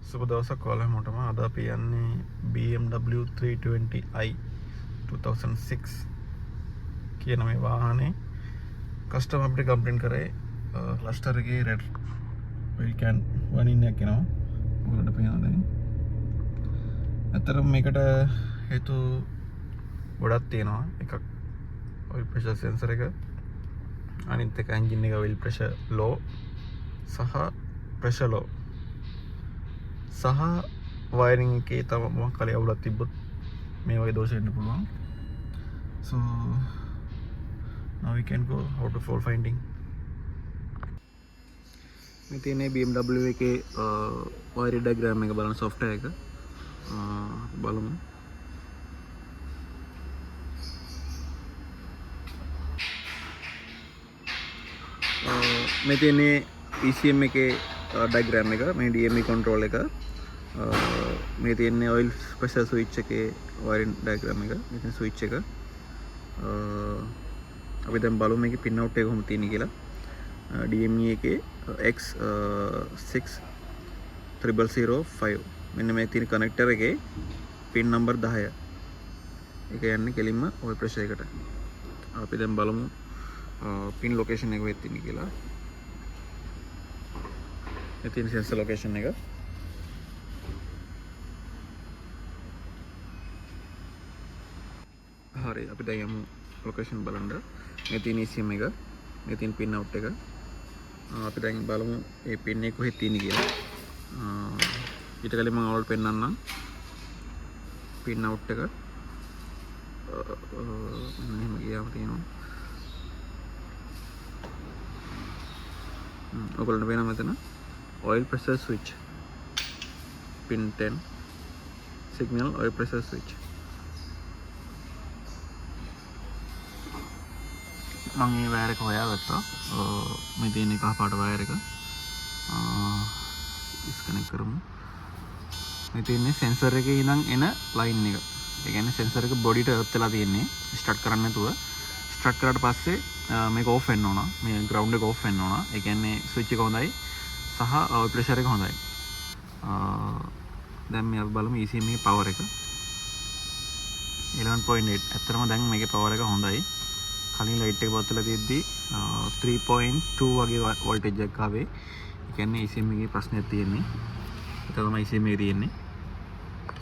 සුබ දවසක් ඔයාලා හැමෝටම. අද අපි යන්නේ BMW 320i 2006 කියන මේ වාහනේ කස්ටමර් අපිට කම්ප්ලේන්ට් කරේ ක්ලස්ටර් එකේ රෙඩ් ඔයිල් කැන් වනින්න එකක් එනවා. ඔයාලට පේනවා දැන්. ඇත්තටම මේකට හේතු ගොඩක් තියෙනවා. එකක් ඔයිල් ප්‍රෙෂර් සෙන්සර් එක, අනිත් එක එන්ජින් එක ඔයිල් ප්‍රෙෂර් ලෝ සහ ප්‍රෙෂර් ලෝ සහ වයරින් එකේ තව මොකක් හරි අවුලක් තිබ්බොත් මේ වගේ දෝෂ වෙන්න පුළුවන්. So now we can go how to fault finding. මේ තියෙන්නේ BMW එකේ wiring diagram එක බලන software එක බලමු. මේ තියෙන්නේ ECM එකේ diagram එක, මේ DME control එක, මේ තියෙන්නේ oil pressure switch එකේ wiring diagram එක, මෙතන switch එක. අපි දැන් බලමු මේකේ pin out එක කොහොමද තියෙන්නේ කියලා. DME එකේ X6005 මෙන්න මේ තියෙන connector එකේ pin number 10. ඒක යන්නේ කෙලින්ම oil pressure එකට. අපි දැන් බලමු pin location එක වෙත් තියෙන්නේ කියලා. මේ තියෙන sensor location එක. හරි, අපි දැන් යමු location බලන්න. මේ තියෙන ECM එක, මේ තියෙන pin out එක. අපි දැන් බලමු මේ pin එක කොහෙද තියෙන්නේ කියලා. ඊට කලින් මම ඔයාලට පෙන්නන්නම් pin out එක. මෙහෙම ගියාම තියෙනවා. ඔයගොල්ලන්ට පේනවා මෙතන oil pressure switch pin 10 signal oil pressure switch. මම මේ වයර් එක හොයාගත්තා. මේ තියෙන කහ පාට වයර් එක ඩිස්කනෙක්ට් කරමු. මේ තියෙන්නේ සෙන්සර් එකේ ඉඳන් එන ලයින් එක. ඒ කියන්නේ සෙන්සර් එක බොඩිට එර්ත් වෙලා තියෙන්නේ. ස්ටාර්ට් කරන්න නැතුව ස්ටාර්ට් කරාට පස්සේ මේක ඕෆ් වෙන්න ඕන. මේ ග්‍රවුන්ඩ් එක ඕෆ් වෙන්න ඕන. ඒ කියන්නේ ස්විච් එක හොඳයි සහ ඔයිල් ප්‍රෙෂර් එක හොඳයි. දැන් මේ අපි බලමු ECM එකේ පවර් එක 11.8. ඇත්තටම දැන් මේකේ පවර් එක හොඳයි. කලින් ලයිට් එක පත්වලා තියෙද්දි 3.2 වගේ වෝල්ටේජ් එකක් ආවේ. ඒ කියන්නේ ECM එකේ ප්‍රශ්නයක් තියෙන්නේ. ඒක තමයි ECM එකේ තියෙන්නේ.